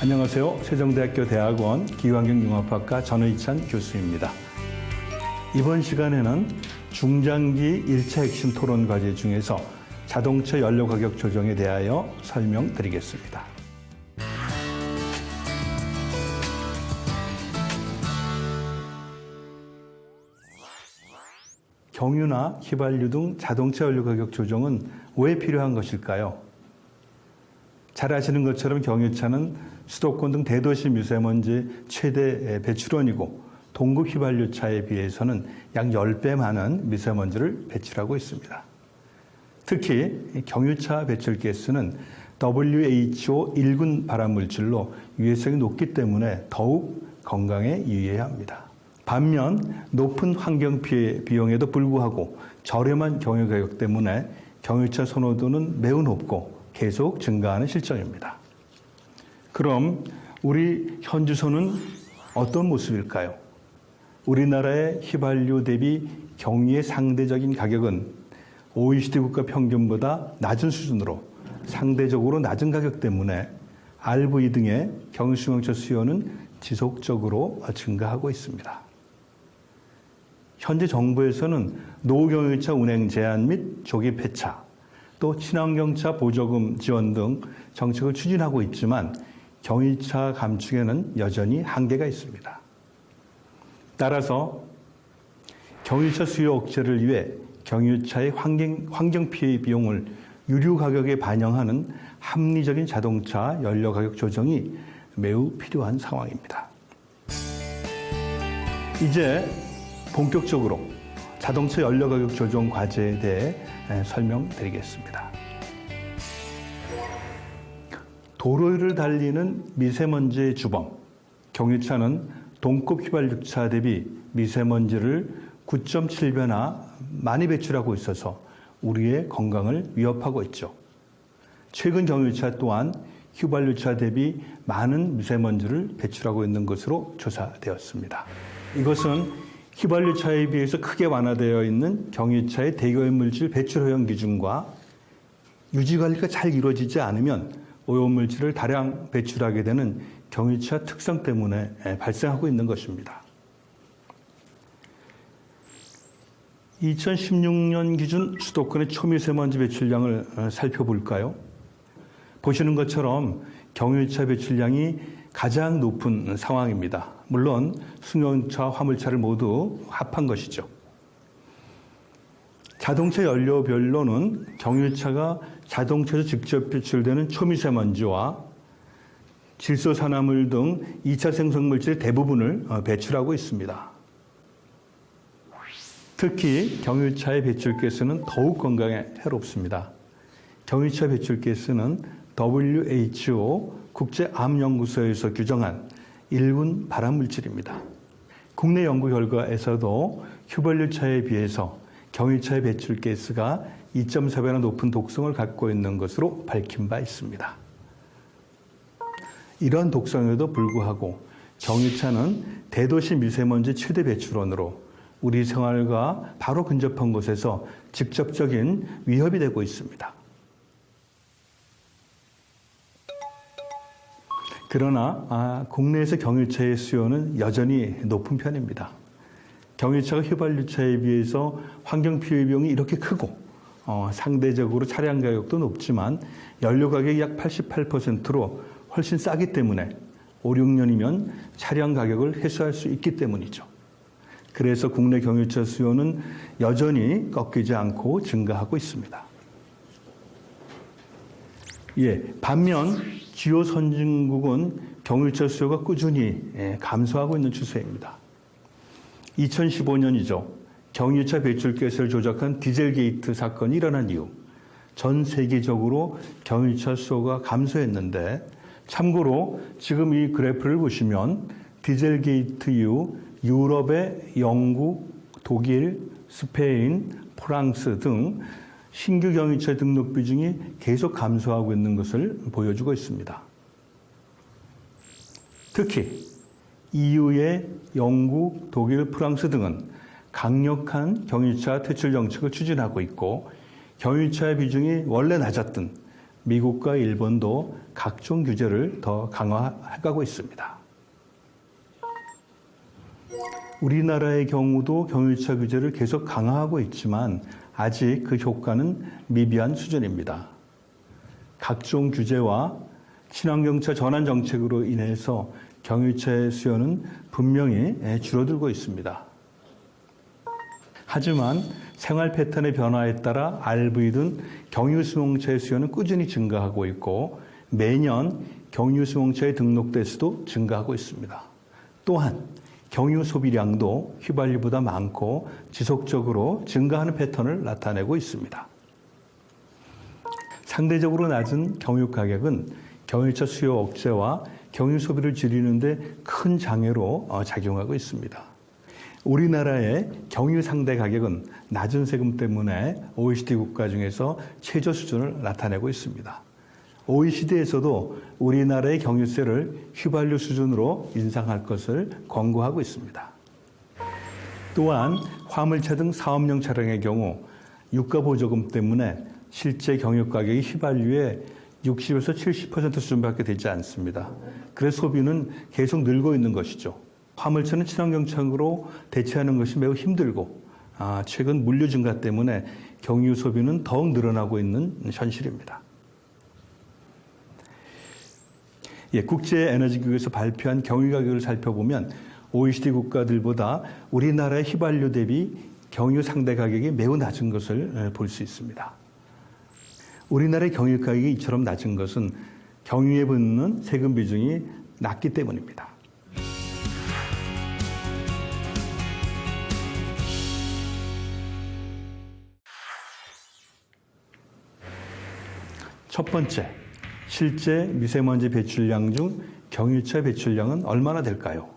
안녕하세요. 세종대학교 대학원 기후환경융합학과 전의찬 교수입니다. 이번 시간에는 중장기 1차 핵심 토론 과제 중에서 자동차 연료 가격 조정에 대하여 설명드리겠습니다. 경유나 휘발유 등 자동차 연료 가격 조정은 왜 필요한 것일까요? 잘 아시는 것처럼 경유차는 수도권 등 대도시 미세먼지 최대 배출원이고 동급 휘발유차에 비해서는 약 10배 많은 미세먼지를 배출하고 있습니다. 특히 경유차 배출가스는 WHO 1군 발암물질로 유해성이 높기 때문에 더욱 건강에 유의해야 합니다. 반면 높은 환경피해 비용에도 불구하고 저렴한 경유가격 때문에 경유차 선호도는 매우 높고 계속 증가하는 실정입니다. 그럼 우리 현주소는 어떤 모습일까요? 우리나라의 휘발유 대비 경유의 상대적인 가격은 OECD 국가 평균보다 낮은 수준으로 상대적으로 낮은 가격 때문에 RV 등의 경유승용차 수요는 지속적으로 증가하고 있습니다. 현재 정부에서는 노경유차 운행 제한 및 조기 폐차, 또 친환경차 보조금 지원 등 정책을 추진하고 있지만 경유차 감축에는 여전히 한계가 있습니다. 따라서 경유차 수요 억제를 위해 경유차의 환경 피해 비용을 유류 가격에 반영하는 합리적인 자동차 연료 가격 조정이 매우 필요한 상황입니다. 이제 본격적으로 자동차 연료 가격 조정 과제에 대해 설명드리겠습니다. 도로 위를 달리는 미세먼지의 주범, 경유차는 동급 휘발유차 대비 미세먼지를 9.7배나 많이 배출하고 있어서 우리의 건강을 위협하고 있죠. 최근 경유차 또한 휘발유차 대비 많은 미세먼지를 배출하고 있는 것으로 조사되었습니다. 이것은 휘발유차에 비해서 크게 완화되어 있는 경유차의 대기오염물질 배출 허용 기준과 유지관리가 잘 이루어지지 않으면 오염물질을 다량 배출하게 되는 경유차 특성 때문에 발생하고 있는 것입니다. 2016년 기준 수도권의 초미세먼지 배출량을 살펴볼까요? 보시는 것처럼 경유차 배출량이 가장 높은 상황입니다. 물론 승용차, 화물차를 모두 합한 것이죠. 자동차 연료별로는 경유차가 자동차에서 직접 배출되는 초미세먼지와 질소산화물 등 2차 생성물질의 대부분을 배출하고 있습니다. 특히 경유차의 배출가스는 더욱 건강에 해롭습니다. 경유차 배출가스는 WHO 국제암연구소에서 규정한 1군 발암물질입니다. 국내 연구 결과에서도 휘발유차에 비해서 경유차의 배출가스가 2.4배나 높은 독성을 갖고 있는 것으로 밝힌 바 있습니다. 이러한 독성에도 불구하고 경유차는 대도시 미세먼지 최대 배출원으로 우리 생활과 바로 근접한 곳에서 직접적인 위협이 되고 있습니다. 그러나 국내에서 경유차의 수요는 여전히 높은 편입니다. 경유차가 휘발유차에 비해서 환경 피해 비용이 이렇게 크고 상대적으로 차량 가격도 높지만 연료 가격이 약 88%로 훨씬 싸기 때문에 5, 6년이면 차량 가격을 해소할 수 있기 때문이죠. 그래서 국내 경유차 수요는 여전히 꺾이지 않고 증가하고 있습니다. 반면 주요 선진국은 경유차 수요가 꾸준히 감소하고 있는 추세입니다. 2015년이죠. 경유차 배출가스를 조작한 디젤게이트 사건이 일어난 이후 전 세계적으로 경유차 수요가 감소했는데, 참고로 지금 이 그래프를 보시면 디젤게이트 이후 유럽의 영국, 독일, 스페인, 프랑스 등 신규 경유차 등록 비중이 계속 감소하고 있는 것을 보여주고 있습니다. 특히 EU의 영국, 독일, 프랑스 등은 강력한 경유차 퇴출 정책을 추진하고 있고, 경유차의 비중이 원래 낮았던 미국과 일본도 각종 규제를 더 강화해가고 있습니다. 우리나라의 경우도 경유차 규제를 계속 강화하고 있지만 아직 그 효과는 미비한 수준입니다. 각종 규제와 친환경차 전환 정책으로 인해서 경유차의 수요는 분명히 줄어들고 있습니다. 하지만 생활 패턴의 변화에 따라 RV 등 경유수용차의 수요는 꾸준히 증가하고 있고 매년 경유수용차의 등록 대수도 증가하고 있습니다. 또한 경유 소비량도 휘발유보다 많고 지속적으로 증가하는 패턴을 나타내고 있습니다. 상대적으로 낮은 경유 가격은 경유차 수요 억제와 경유 소비를 줄이는 데 큰 장애로 작용하고 있습니다. 우리나라의 경유 상대 가격은 낮은 세금 때문에 OECD 국가 중에서 최저 수준을 나타내고 있습니다. OECD에서도 우리나라의 경유세를 휘발유 수준으로 인상할 것을 권고하고 있습니다. 또한 화물차 등 사업용 차량의 경우 유가보조금 때문에 실제 경유 가격이 휘발유의 60에서 70% 수준밖에 되지 않습니다. 그래서 소비는 계속 늘고 있는 것이죠. 화물차는 친환경차로 대체하는 것이 매우 힘들고 최근 물류 증가 때문에 경유 소비는 더욱 늘어나고 있는 현실입니다. 국제에너지기구에서 발표한 경유 가격을 살펴보면 OECD 국가들보다 우리나라의 휘발유 대비 경유 상대 가격이 매우 낮은 것을 볼 수 있습니다. 우리나라의 경유 가격이 이처럼 낮은 것은 경유에 붙는 세금 비중이 낮기 때문입니다. 첫 번째, 실제 미세먼지 배출량 중 경유차 배출량은 얼마나 될까요?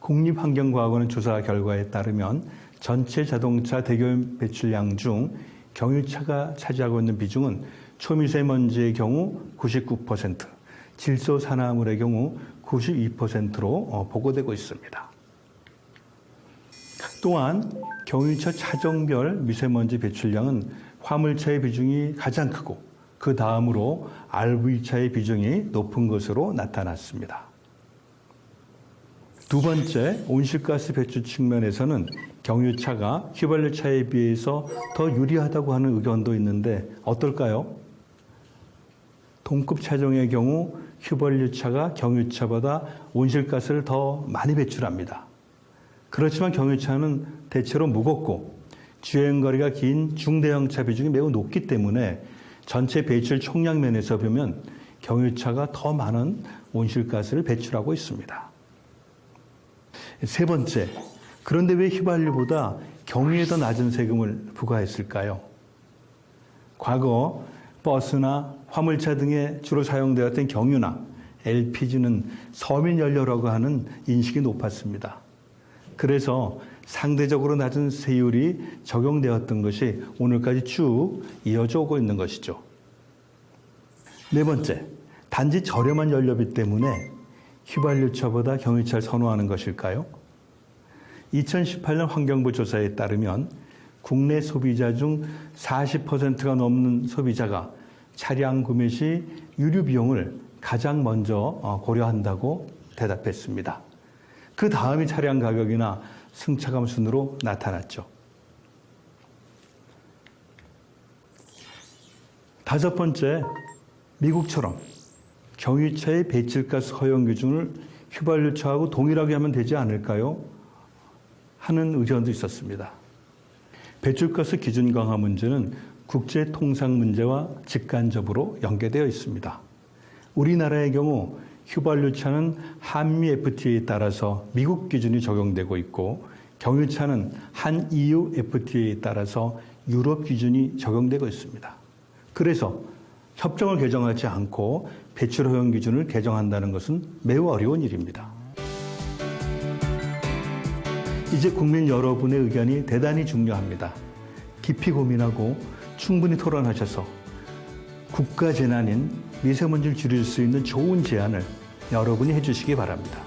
국립환경과학원 조사 결과에 따르면 전체 자동차 대기오염 배출량 중 경유차가 차지하고 있는 비중은 초미세먼지의 경우 99%, 질소산화물의 경우 92%로 보고되고 있습니다. 또한 경유차 차종별 미세먼지 배출량은 화물차의 비중이 가장 크고 그 다음으로 RV차의 비중이 높은 것으로 나타났습니다. 두 번째, 온실가스 배출 측면에서는 경유차가 휘발유차에 비해서 더 유리하다고 하는 의견도 있는데 어떨까요? 동급 차종의 경우 휘발유차가 경유차보다 온실가스를 더 많이 배출합니다. 그렇지만 경유차는 대체로 무겁고 주행거리가 긴 중대형차 비중이 매우 높기 때문에 전체 배출 총량 면에서 보면 경유차가 더 많은 온실가스를 배출하고 있습니다. 세 번째, 그런데 왜 휘발유보다 경유에 더 낮은 세금을 부과했을까요? 과거 버스나 화물차 등에 주로 사용되었던 경유나 LPG는 서민연료라고 하는 인식이 높았습니다. 그래서 상대적으로 낮은 세율이 적용되었던 것이 오늘까지 쭉 이어져 오고 있는 것이죠. 네 번째, 단지 저렴한 연료비 때문에 휘발유차보다 경유차를 선호하는 것일까요? 2018년 환경부 조사에 따르면 국내 소비자 중 40%가 넘는 소비자가 차량 구매 시 유류 비용을 가장 먼저 고려한다고 대답했습니다. 그 다음이 차량 가격이나 승차감 순으로 나타났죠. 다섯 번째, 미국처럼 경유차의 배출가스 허용 기준을 휘발유차하고 동일하게 하면 되지 않을까요? 하는 의견도 있었습니다. 배출가스 기준 강화 문제는 국제 통상 문제와 직간접으로 연계되어 있습니다. 우리나라의 경우 휘발유차는 한미 FTA에 따라서 미국 기준이 적용되고 있고 경유차는 한 EU FTA에 따라서 유럽 기준이 적용되고 있습니다. 그래서 협정을 개정하지 않고 배출 허용 기준을 개정한다는 것은 매우 어려운 일입니다. 이제 국민 여러분의 의견이 대단히 중요합니다. 깊이 고민하고 충분히 토론하셔서 국가 재난인 미세먼지를 줄일 수 있는 좋은 제안을 여러분이 해주시기 바랍니다.